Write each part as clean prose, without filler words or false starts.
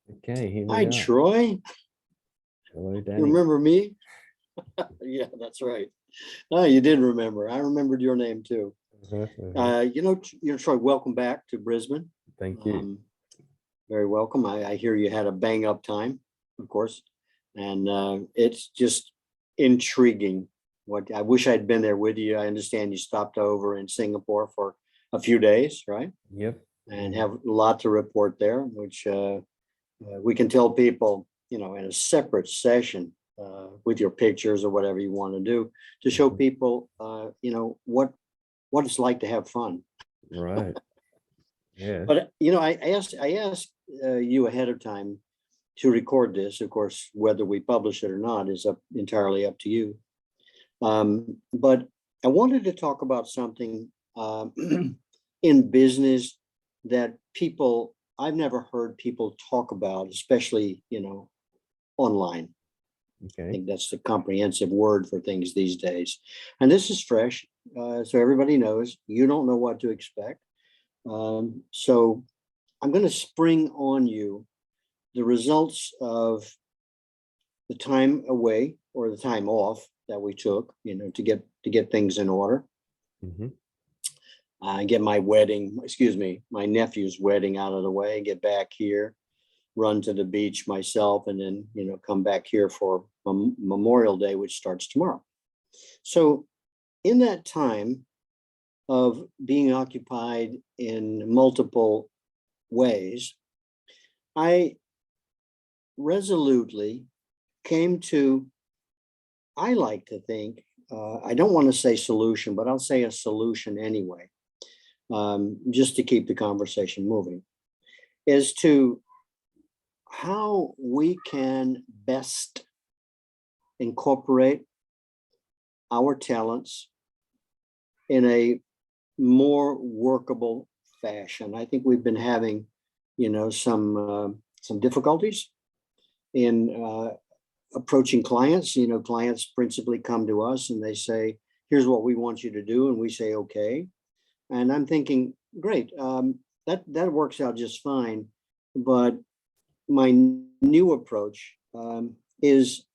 Okay, here Hi, we are. Troy. Hello, You Danny. remember me? Yeah, that's right. Oh, you did remember. I remembered your name too. Troy, welcome back to Brisbane. Thank you. Very welcome. I hear you had a bang up time, of course, and it's just intriguing. What I wish I'd been there with you. I understand you stopped over in Singapore for a few days, right? Yep. And have a lot to report there, which we can tell people, in a separate session with your pictures or whatever you want to do to show Mhm. people, what it's like to have fun. Right. Yeah. But I asked you ahead of time to record this. Of course, whether we publish it or not is entirely up to you. But I wanted to talk about something in business that I've never heard people talk about, especially, online. I Okay. think that's the comprehensive word for things these days. And this is fresh, so everybody knows. You don't know what to expect. So I'm going to spring on you the results of the time away or the time off that we took, to get things in order. Mm-hmm. Get my nephew's wedding out of the way, get back here, run to the beach myself, and then, come back here for Memorial Day, which starts tomorrow. So in that time of being occupied in multiple ways, I resolutely came to, I like to think, I don't want to say solution, but I'll say a solution anyway, just to keep the conversation moving, is to how we can best incorporate our talents in a more workable fashion. I think we've been having, some difficulties in approaching clients. Clients principally come to us and they say, "Here's what we want you to do," and we say, "Okay." And I'm thinking, great, that works out just fine. But my new approach is,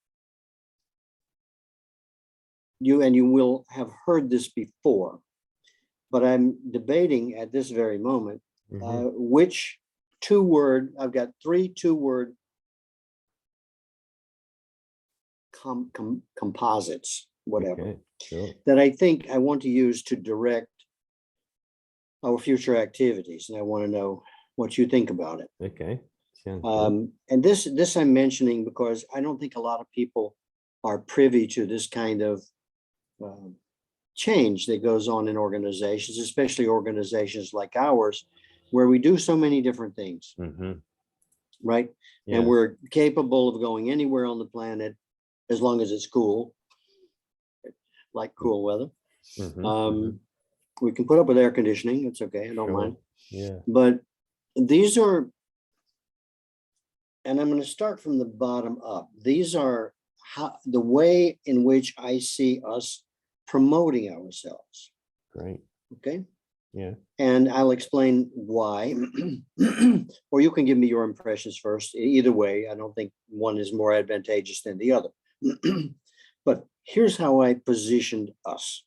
you will have heard this before, but I'm debating at this very moment Mm-hmm. which I've got 3 2-word composites, whatever, Okay. Sure. that I think I want to use to direct our future activities. And I want to know what you think about it. Okay. Sounds good. And this I'm mentioning because I don't think a lot of people are privy to this kind of change that goes on in organizations, especially organizations like ours, where we do so many different things, Mm-hmm. right? And Yeah. we're capable of going anywhere on the planet as long as it's cool, like cool weather. Mm-hmm. Um, we can put up with air conditioning. It's okay. I don't Sure. mind. Yeah. But these are, and I'm going to start from the bottom up. These are the way in which I see us promoting ourselves. Great. Okay. Yeah. And I'll explain why, or you can give me your impressions first. Either way, I don't think one is more advantageous than the other. But here's how I positioned us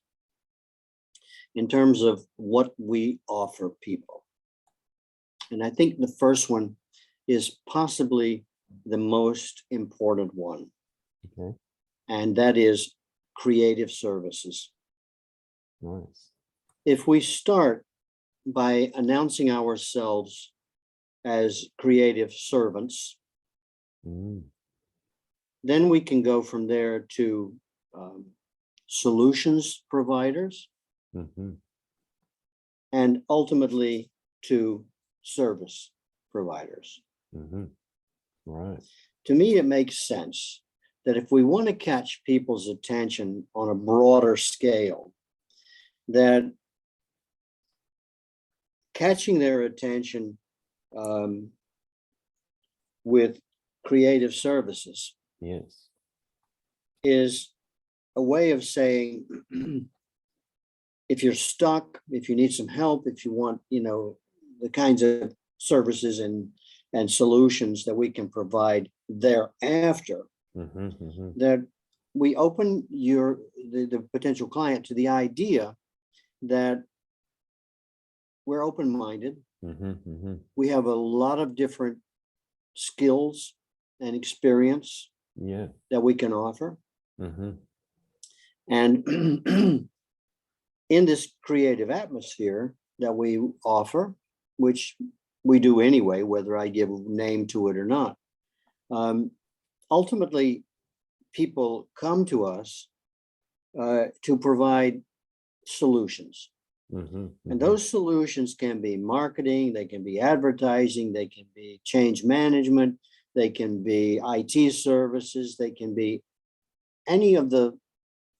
in terms of what we offer people. And I think the first one is possibly the most important one, Okay. and that is creative services. Nice. If we start by announcing ourselves as creative servants, then we can go from there to solutions providers, Mm-hmm. and ultimately to service providers. Mm-hmm. Right. To me, it makes sense that if we want to catch people's attention on a broader scale, that catching their attention with creative services Yes. is a way of saying, if you're stuck, if you need some help, if you want, the kinds of services and and solutions that we can provide thereafter, that we open the potential client to the idea that we're open-minded. We have a lot of different skills and experience Yeah. that we can offer. And in this creative atmosphere that we offer, which we do anyway, whether I give a name to it or not, ultimately, people come to us to provide solutions. And those solutions can be marketing, they can be advertising, they can be change management, they can be IT services, they can be any of the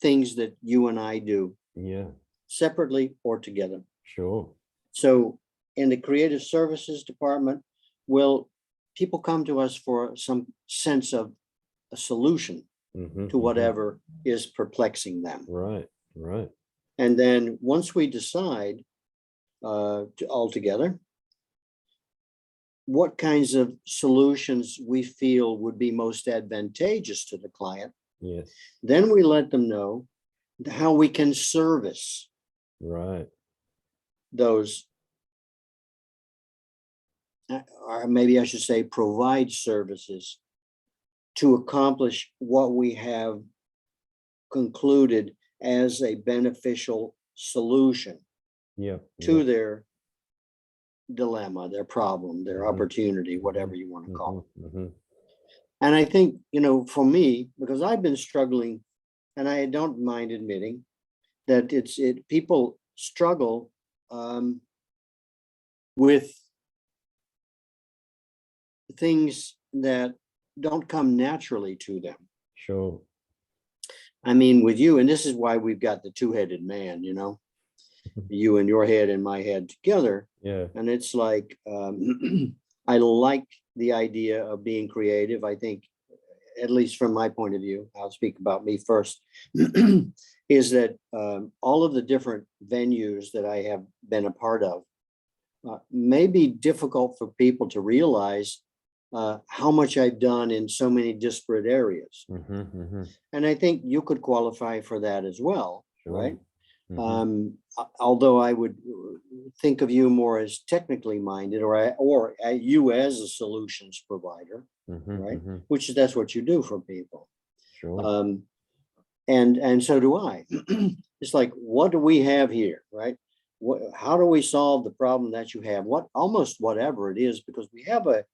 things that you and I do. Yeah. Separately or together. Sure. So in the creative services department, people come to us for some sense of a solution to whatever is perplexing them. Right. Right. And then once we decide all together what kinds of solutions we feel would be most advantageous to the client, Yes. then we let them know how we can service Right. those, or maybe I should say provide services to accomplish what we have concluded as a beneficial solution Yeah. to their dilemma, their problem, their opportunity, whatever you want to call it. And I think, for me, because I've been struggling, and I don't mind admitting that people struggle with things that don't come naturally to them. Sure. I mean, with you, and this is why we've got the two-headed man, you and your head and my head together. Yeah. And it's like, I like the idea of being creative. I think, at least from my point of view, I'll speak about me first, is that all of the different venues that I have been a part of may be difficult for people to realize how much I've done in so many disparate areas. And I think you could qualify for that as well, Sure. right? Although I would think of you more as technically minded, or you as a solutions provider, right? Which that's what you do for people. Sure. And so do I. It's like, what do we have here, right? How do we solve the problem that you have? Almost whatever it is, because we have a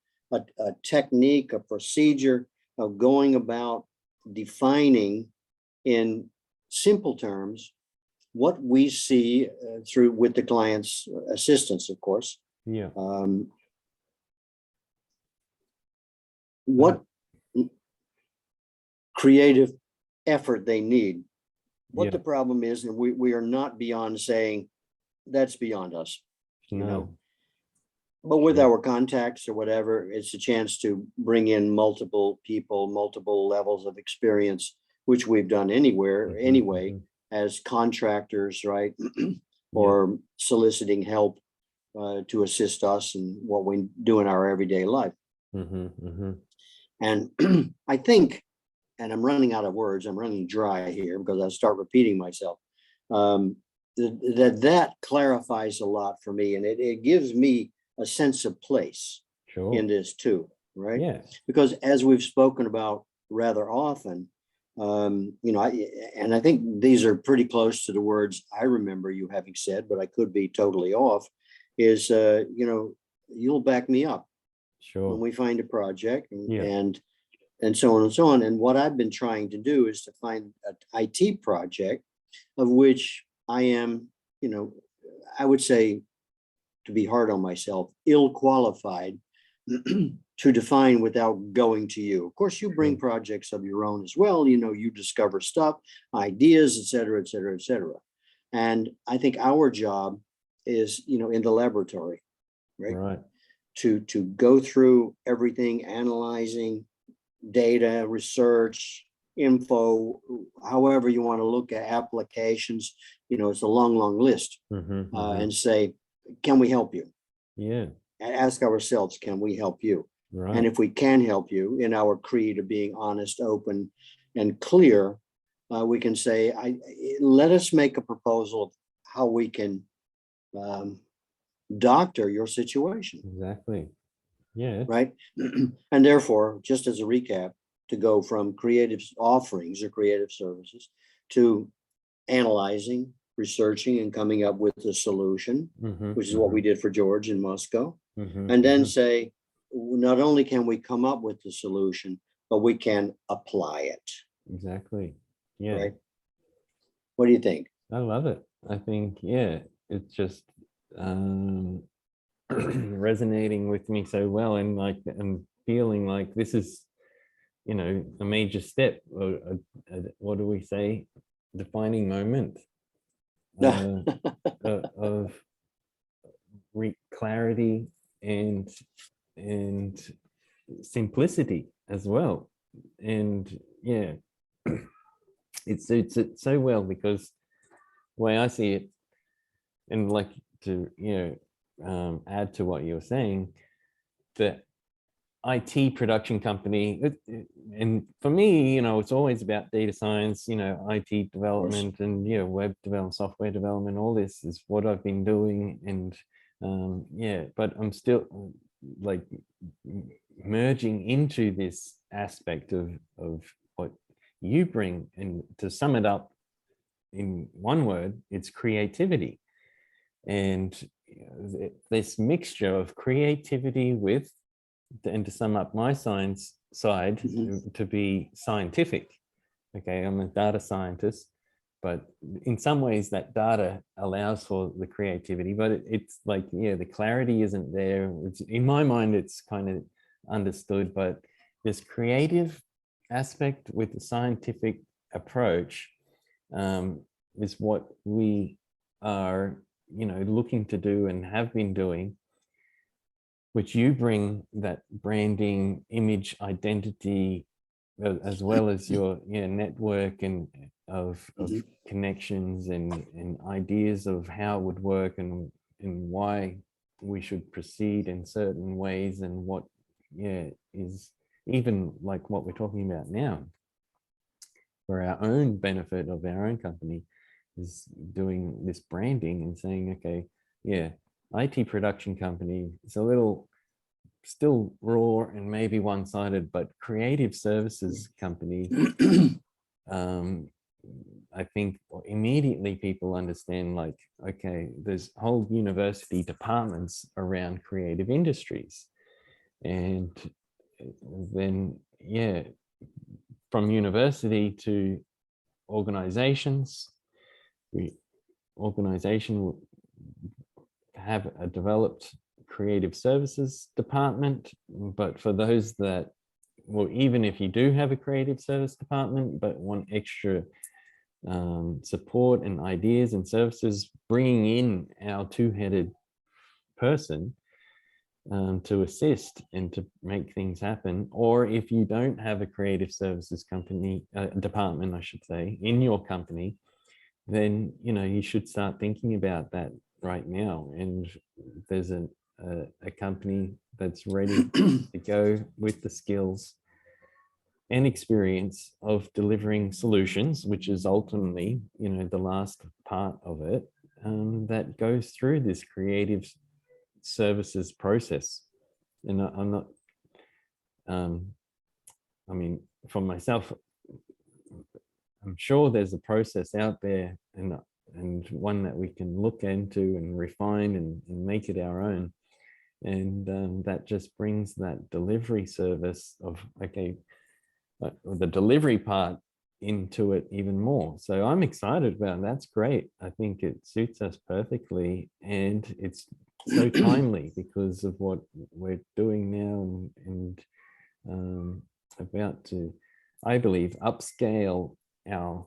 technique, a procedure of going about defining in simple terms what we see with the client's assistance, of course. Yeah. What creative effort they need, what the problem is, and we are not beyond saying that's beyond us, But with our contacts or whatever, it's a chance to bring in multiple people, multiple levels of experience, which we've done anyway, as contractors, right? Or soliciting help to assist us in what we do in our everyday life. And I think, and I'm running out of words, I'm running dry here because I start repeating myself, that clarifies a lot for me, and it gives me a sense of place in this too, right? Yes. Because as we've spoken about rather often, and I think these are pretty close to the words I remember you having said, but I could be totally off, is, you'll back me up when we find a project and so on and so on. And what I've been trying to do is to find an IT project of which I am, I would say, to be hard on myself, ill qualified to define without going to you. Of course, you bring projects of your own as well. You discover stuff, ideas, et cetera, et cetera, et cetera. And I think our job is, in the laboratory, right? Right. To go through everything, analyzing data, research, info, however you want to look at applications, it's a long, long list, and say, can we help you? Yeah. Ask ourselves, can we help you? Right. And if we can help you in our creed of being honest, open, and clear, we can say, let us make a proposal of how we can doctor your situation, Exactly. Yeah. right? And therefore, just as a recap, to go from creative offerings or creative services to analyzing, researching, and coming up with a solution, which is what we did for George in Moscow. And then say, not only can we come up with the solution, but we can apply it. Exactly. Yeah. Right. What do you think? I love it. I think, yeah, it's just resonating with me so well, and like, and feeling like this is, you know, a major step, or what do we say, defining moment of clarity and simplicity as well. And yeah, it suits it so well, because the way I see it, and like to, you know, add to what you were saying, that IT production company, and for me, you know, it's always about data science, you know, IT development, and, you know, web development, software development, all this is what I've been doing. And yeah, but I'm still like merging into this aspect of what you bring. And to sum it up in one word, it's creativity. And this mixture of creativity with, and to sum up my science side, to be scientific. Okay, I'm a data scientist, but in some ways that data allows for the creativity, but it's like, yeah, the clarity isn't there. It's, in my mind, it's kind of understood, but this creative aspect with the scientific approach is what we are, you know, looking to do and have been doing, which you bring that branding, image, identity, as well as your, you know, network and of connections and ideas of how it would work, and why we should proceed in certain ways, and what, yeah, is even like what we're talking about now for our own benefit of our own company, is doing this branding and saying, okay, yeah, IT production company, it's a little still raw and maybe one-sided, but creative services company, I think immediately people understand, like, okay, there's whole university departments around creative industries. And then, yeah, from university to organizations, organization will have a developed creative services department. But for those that, well, even if you do have a creative service department but want extra support and ideas and services, bringing in our two-headed person to assist and to make things happen. Or if you don't have a creative services company, department, I should say, in your company, then, you know, you should start thinking about that right now. And there's a company that's ready to go with the skills and experience of delivering solutions, which is ultimately, you know, the last part of it, that goes through this creative services process. And I'm not, I mean, for myself, I'm sure there's a process out there, and one that we can look into and refine and make it our own. And that just brings that delivery service of, okay, the delivery part into it even more. So I'm excited about it. That's great. I think it suits us perfectly, and it's so timely because of what we're doing now, and about to, I believe, upscale our,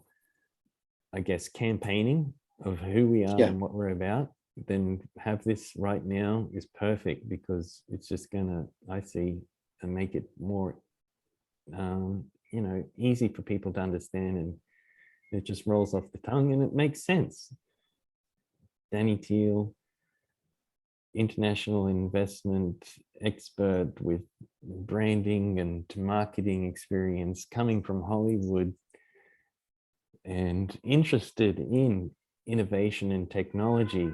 I guess, campaigning of who we are and what we're about. Then have this right now is perfect, because it's just gonna, I see, and make it more you know, easy for people to understand, and it just rolls off the tongue and it makes sense. Danny Teal, international investment expert with branding and marketing experience coming from Hollywood and interested in innovation and technology,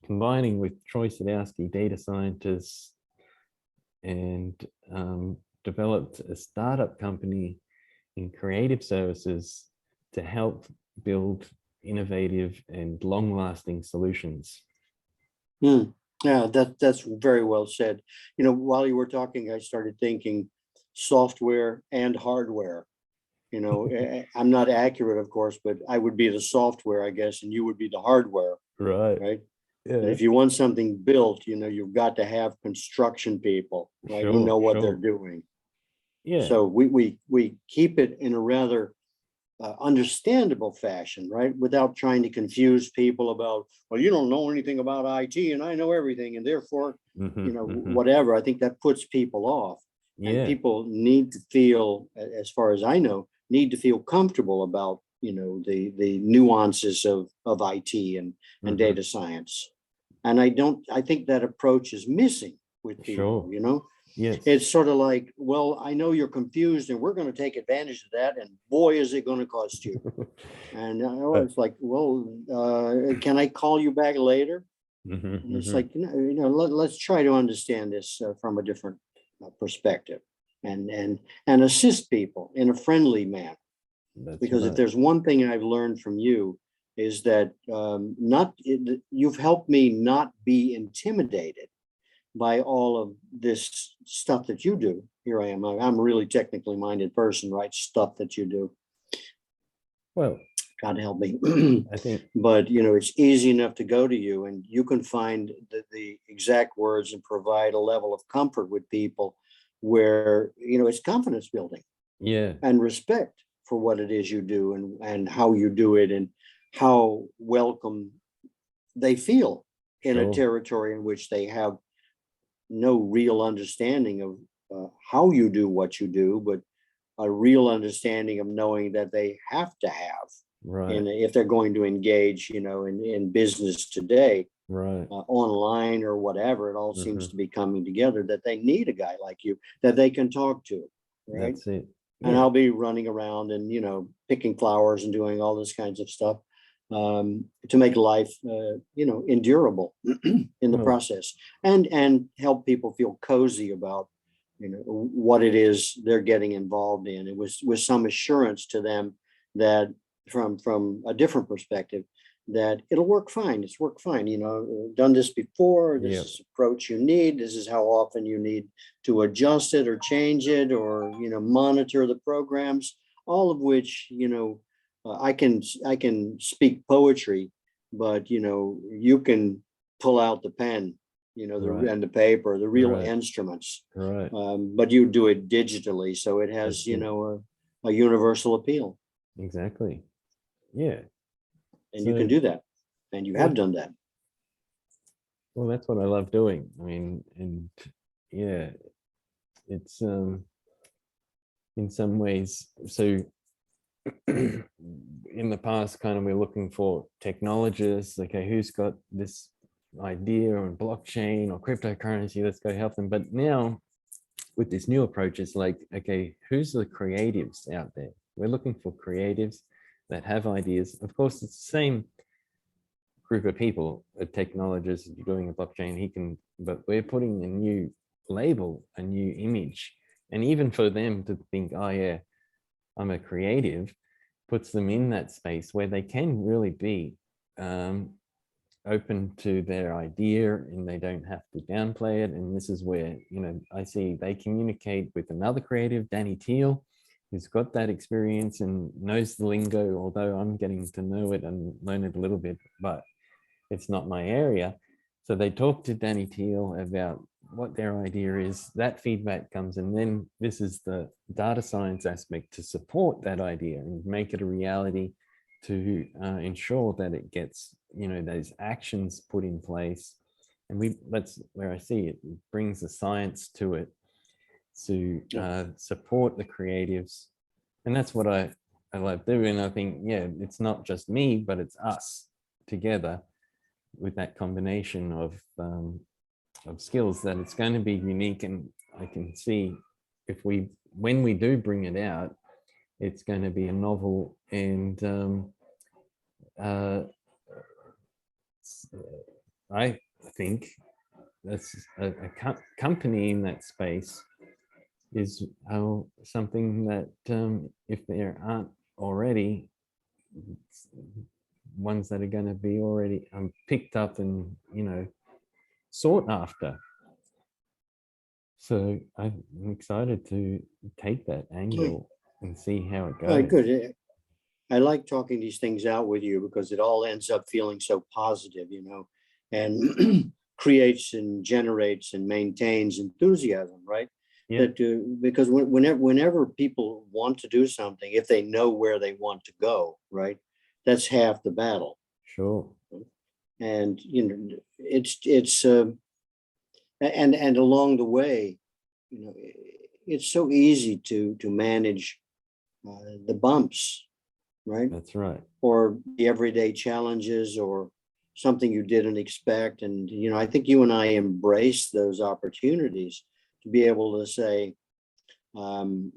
combining with Troy Sadowski, data scientist, and developed a startup company in creative services to help build innovative and long-lasting solutions. Yeah, that's very well said. You know, while you were talking, I started thinking software and hardware. You know, I'm not accurate, of course, but I would be the software, I guess, and you would be the hardware, Right. right? Yeah. And if you want something built, you know, you've got to have construction people, right, who Sure, know what they're sure. doing. Yeah. So we keep it in a rather understandable fashion, right? Without trying to confuse people about, well, you don't know anything about IT and I know everything, and therefore, you know, whatever. I think that puts people off. And Yeah. people need to feel, as far as I know, need to feel comfortable about, you know, the nuances of IT and data science. And I think that approach is missing with people, Sure. you know? Yes. It's sort of like, well, I know you're confused and we're going to take advantage of that. And boy, is it going to cost you. And it's like, well, can I call you back later? And it's like, let's try to understand this from a different perspective and assist people in a friendly manner. That's Because if right. there's one thing I've learned from you is that you've helped me not be intimidated by all of this stuff that you do. Here I am. I'm a really technically minded person, right? Stuff that you do. Well, God help me. I think, But you know, it's easy enough to go to you and you can find the exact words and provide a level of comfort with people where, you know, it's confidence building yeah, and respect for what it is you do and how you do it and how welcome they feel in a sure. territory in which they have no real understanding of how you do what you do, but a real understanding of knowing that they have to have, Right. if they're going to engage, you know, in business today, Right. online or whatever, it all seems to be coming together that they need a guy like you that they can talk to, right? That's it. And Yeah. I'll be running around and, you know, picking flowers and doing all this kinds of stuff to make life, you know, endurable in the Well, process and help people feel cozy about, you know, what it is they're getting involved in. It was with some assurance to them that from a different perspective, that it'll work fine. It's worked fine. You know, done this before. This yeah. is the approach you need. This is how often you need to adjust it or change it or, you know, monitor the programs, all of which, you know, I can speak poetry, but, you know, you can pull out the pen, you know, Right. and the paper, the real Right. instruments, Right. but you do it digitally. So it has, That's you it. know, a universal appeal, Exactly. Yeah. and you can So, do that. And you have done that. well, that's what I love doing. I mean, and yeah, it's in some ways, so in the past, kind of we're looking for technologists, okay, who's got this idea on blockchain or cryptocurrency, let's go help them. But now with this new approach, it's like, okay, who's the creatives out there? We're looking for creatives that have ideas. Of course, it's the same group of people, a technologist doing a blockchain, he can, but we're putting a new label, a new image. And even for them to think, oh yeah, I'm a creative, puts them in that space where they can really be open to their idea and they don't have to downplay it. And this is where, you know, I see they communicate with another creative, Danny Teal, who's got that experience and knows the lingo, although I'm getting to know it and learn it a little bit, but it's not my area. So they talk to Danny Teal about what their idea is, that feedback comes, and then this is the data science aspect to support that idea and make it a reality, to ensure that it gets, you know, those actions put in place. And that's where I see it, it brings the science to it to support the creatives. And that's what I love doing. I think, yeah, it's not just me, but it's us together with that combination of of skills that it's going to be unique, and I can see if when we do bring it out, it's going to be a novel and uh, I think that's a company in that space is something that if there aren't already ones that are going to be already picked up and sought after. So I'm excited to take that angle and see how it goes. All right, good. I like talking these things out with you because it all ends up feeling so positive, and creates and generates and maintains enthusiasm, right? Yeah, That because whenever people want to do something, if they know where they want to go, right, that's half the battle. sure. And it's and along the way, it's so easy to manage the bumps, right? That's right. Or the everyday challenges or something you didn't expect. And, I think you and I embrace those opportunities to be able to say, and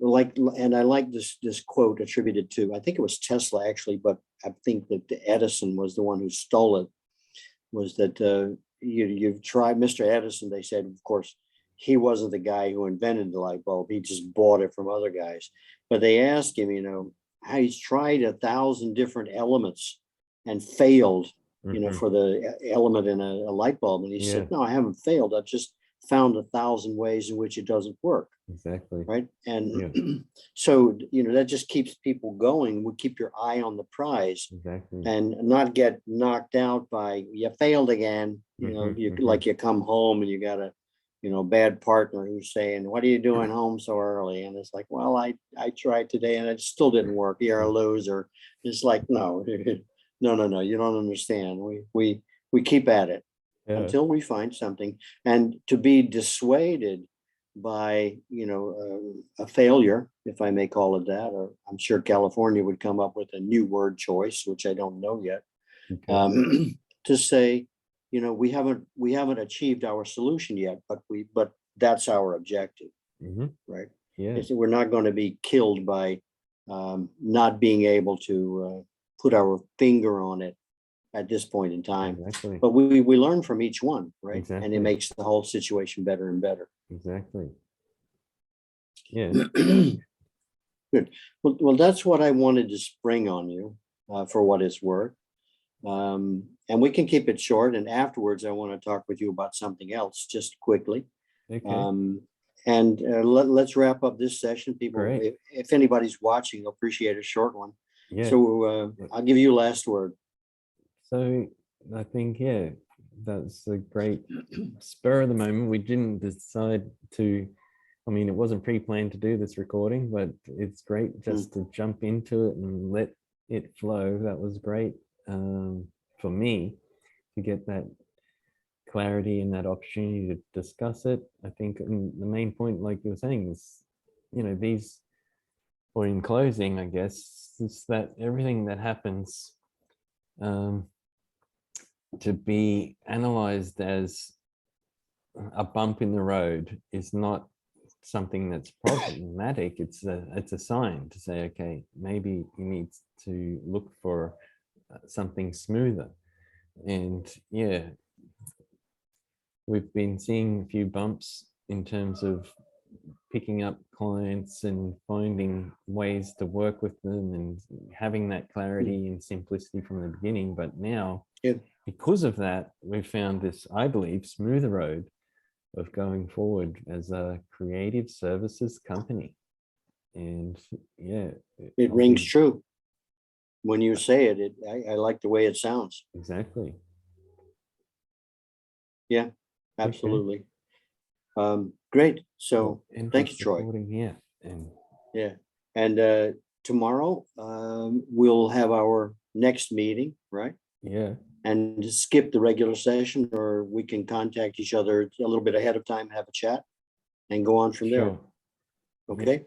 I like this quote attributed to, I think it was Tesla actually, but I think that Edison was the one who stole it, was that you've tried Mr. Edison. They said, of course, he wasn't the guy who invented the light bulb. He just bought it from other guys. But they asked him, how he's tried 1,000 different elements and failed, for the element in a light bulb. And he said, no, I haven't failed. I've just found 1,000 ways in which it doesn't work. Exactly. Right. And so, that just keeps people going. We keep your eye on the prize. Exactly. And not get knocked out by you failed again. Like you come home and you got a bad partner who's saying, what are you doing home so early? And it's like, well, I tried today and it still didn't work. You're a loser. It's like, no, no, you don't understand. We keep at it until we find something. And to be dissuaded by, a failure, if I may call it that, or I'm sure California would come up with a new word choice, which I don't know yet, to say, we haven't achieved our solution yet, but that's our objective, right? Yeah. We're not going to be killed by not being able to put our finger on it at this point in time. Exactly. But we learn from each one, right? Exactly. And it makes the whole situation better and better. Exactly. Yeah. Good. Well, that's what I wanted to spring on you for what it's worth. And we can keep it short. And afterwards, I want to talk with you about something else just quickly. Okay. And let's wrap up this session. People, Great. if anybody's watching, they'll appreciate a short one. Yeah. So I'll give you last word. So I think, that's a great spur of the moment. We didn't decide to, it wasn't pre-planned to do this recording, but it's great just to jump into it and let it flow. That was great for me to get that clarity and that opportunity to discuss it. I think the main point, like you were saying, is, these, or in closing, I guess, is that everything that happens to be analyzed as a bump in the road is not something that's problematic. It's a sign to say, okay, maybe you need to look for something smoother. And we've been seeing a few bumps in terms of picking up clients and finding ways to work with them and having that clarity and simplicity from the beginning. But now, because of that, we've found this, I believe, smoother road of going forward as a creative services company. And it rings true when you say it. I like the way it sounds. Exactly. Yeah, absolutely. Great. So thank you, Troy. And tomorrow we'll have our next meeting, right? Yeah. And skip the regular session, or we can contact each other a little bit ahead of time, have a chat, and go on from there. Okay.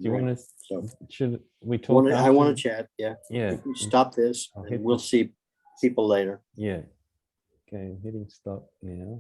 Do you want to? So should we talk? I want to chat. Yeah. Yeah. Stop this. And we'll see people later. Yeah. Okay. I'm hitting stop now.